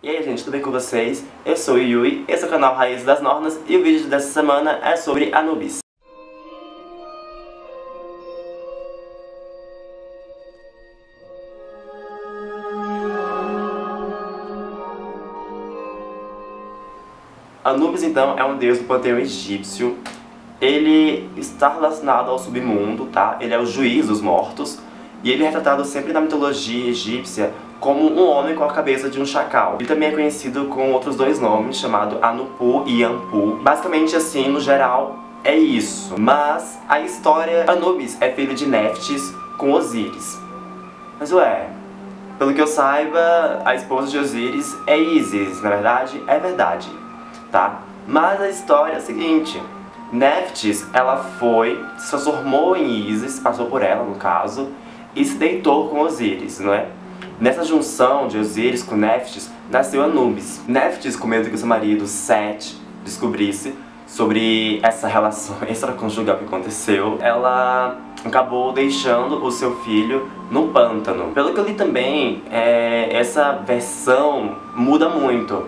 E aí gente, tudo bem com vocês? Eu sou o Yui, esse é o canal Raízes das Nornas e o vídeo dessa semana é sobre Anubis. Anubis então é um deus do panteão egípcio. Ele está relacionado ao submundo, tá? Ele é o juiz dos mortos e ele é retratado sempre na mitologia egípcia como um homem com a cabeça de um chacal. Ele também é conhecido com outros dois nomes, chamado Anupu e Anpu. Basicamente assim, no geral, é isso. Mas a história... Anubis é filho de Néftis com Osíris. Mas ué, pelo que eu saiba, a esposa de Osíris é Ísis. Na verdade, é verdade, tá? Mas a história é a seguinte: Néftis, ela se transformou em Ísis, passou por ela no caso, e se deitou com Osíris, não é? Nessa junção de Osíris com Néftis, nasceu Anubis. Néftis, com medo que o seu marido Sete descobrisse sobre essa relação extraconjugal que aconteceu, ela acabou deixando o seu filho no pântano. Pelo que eu li também, essa versão muda muito.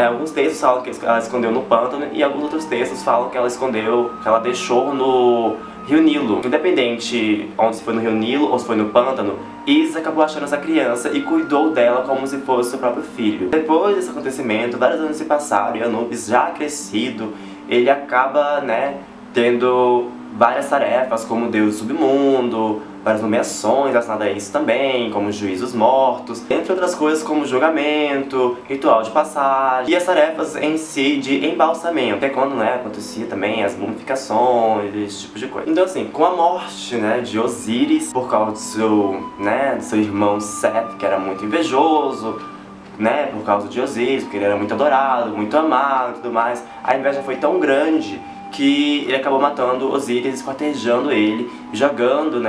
Alguns textos falam que ela escondeu no pântano e alguns outros textos falam que ela escondeu, que ela deixou no Rio Nilo. Independente onde se foi no Rio Nilo ou se foi no pântano, Ísis acabou achando essa criança e cuidou dela como se fosse seu próprio filho. Depois desse acontecimento, vários anos se passaram e Anubis, já crescido, ele acaba, tendo várias tarefas como deus do submundo, várias nomeações relacionadas a isso também, como juiz dos mortos, entre outras coisas como julgamento, ritual de passagem e as tarefas em si de embalsamento, que é quando acontecia também as mumificações, esse tipo de coisa. Então assim, com a morte de Osíris, por causa do seu irmão Seth, que era muito invejoso, por causa de Osíris, porque ele era muito adorado, muito amado e tudo mais, a inveja foi tão grande que ele acabou matando Osíris, esquartejando ele, jogando,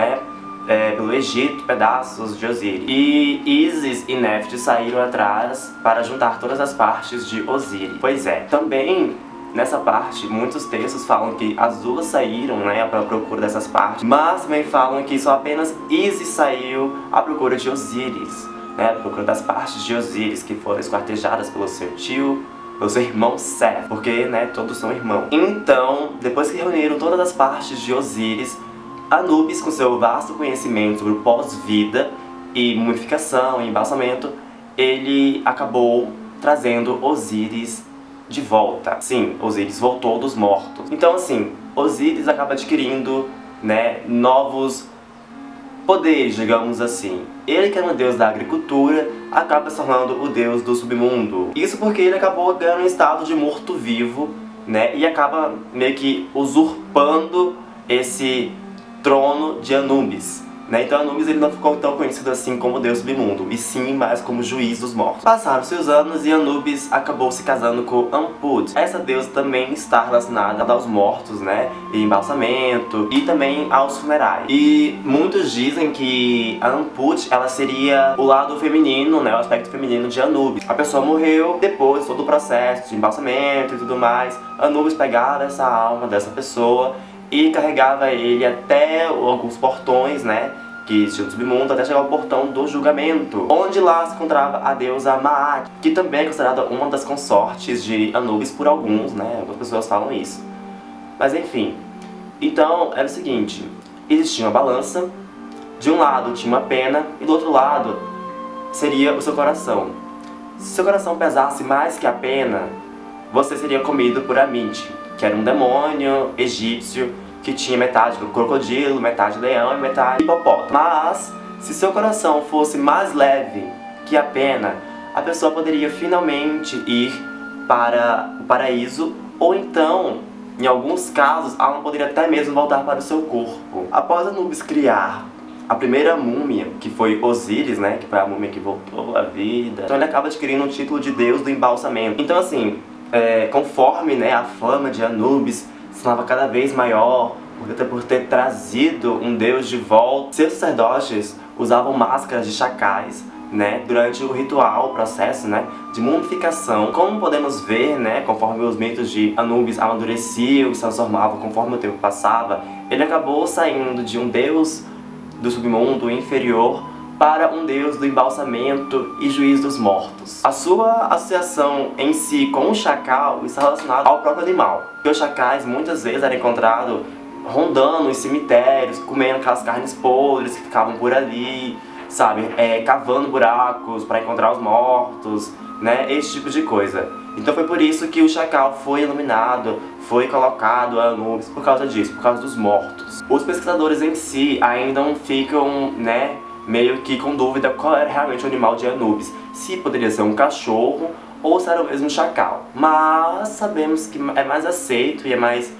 pelo Egito pedaços de Osíris. E Ísis e Néftis saíram atrás para juntar todas as partes de Osíris. Pois é, também nessa parte muitos textos falam que as duas saíram à procura dessas partes, mas também falam que só apenas Ísis saiu à procura de Osíris, à procura das partes de Osíris que foram esquartejadas pelo seu tio, pelo seu irmão Seth, porque todos são irmãos. Então, depois que reuniram todas as partes de Osíris, Anubis, com seu vasto conhecimento sobre pós-vida e mumificação e embalsamento, ele acabou trazendo Osíris de volta. Sim, Osíris voltou dos mortos. Então assim, Osíris acaba adquirindo novos poderes, digamos assim. Ele, que era um deus da agricultura, acaba se tornando o deus do submundo. Isso porque ele acabou ganhando um estado de morto-vivo, e acaba meio que usurpando esse trono de Anubis. Então Anubis ele não ficou tão conhecido assim como deus submundo, e sim mais como juiz dos mortos. Passaram-se os anos e Anubis acabou se casando com Anput. Essa deusa também está relacionada aos mortos, e embalsamento, e também aos funerais. E muitos dizem que a Anput, ela seria o lado feminino, o aspecto feminino de Anubis. A pessoa morreu, depois de todo o processo de embalsamento e tudo mais, Anubis pegava essa alma dessa pessoa e carregava ele até alguns portões, que existiam no submundo, até chegar ao portão do julgamento, onde lá se encontrava a deusa Maat, que também é considerada uma das consortes de Anubis por alguns, algumas pessoas falam isso. Mas enfim, então era o seguinte: existia uma balança, de um lado tinha uma pena e do outro lado seria o seu coração. Se seu coração pesasse mais que a pena, você seria comido por Aminte, que era um demônio egípcio que tinha metade crocodilo, metade leão e metade hipopótamo. Mas, se seu coração fosse mais leve que a pena, a pessoa poderia finalmente ir para o paraíso, ou então, em alguns casos, ela poderia até mesmo voltar para o seu corpo. Após Anubis criar a primeira múmia, que foi Osíris, que foi a múmia que voltou à vida, então ele acaba adquirindo o título de deus do embalsamento. Então assim, conforme a fama de Anubis se tornava cada vez maior, por ter trazido um deus de volta, seus sacerdotes usavam máscaras de chacais, durante o ritual, o processo, de mumificação. Como podemos ver, conforme os mitos de Anubis amadureciam e se transformavam conforme o tempo passava, ele acabou saindo de um deus do submundo inferior para um deus do embalsamento e juiz dos mortos. A sua associação em si com o chacal está relacionada ao próprio animal, porque os chacais muitas vezes eram encontrados rondando os cemitérios, comendo aquelas carnes podres que ficavam por ali, sabe, cavando buracos para encontrar os mortos, né, esse tipo de coisa. Então foi por isso que o chacal foi iluminado, foi colocado a Anubis por causa disso, por causa dos mortos. Os pesquisadores em si ainda não ficam, né, meio que com dúvida qual era realmente o animal de Anubis, se poderia ser um cachorro ou se era o mesmo chacal. Mas sabemos que é mais aceito e é mais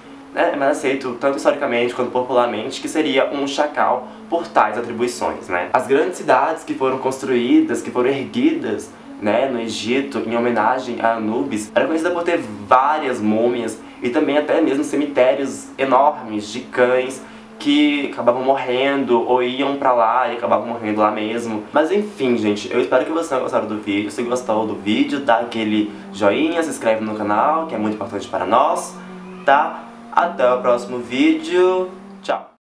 aceito tanto historicamente quanto popularmente que seria um chacal por tais atribuições, né? As grandes cidades que foram construídas, que foram erguidas, né, no Egito em homenagem a Anubis, era conhecida por ter várias múmias e também até mesmo cemitérios enormes de cães que acabavam morrendo ou iam pra lá e acabavam morrendo lá mesmo. Mas enfim, gente, eu espero que vocês tenham gostado do vídeo. Se gostou do vídeo, dá aquele joinha, se inscreve no canal, que é muito importante para nós, tá? Até o próximo vídeo. Tchau!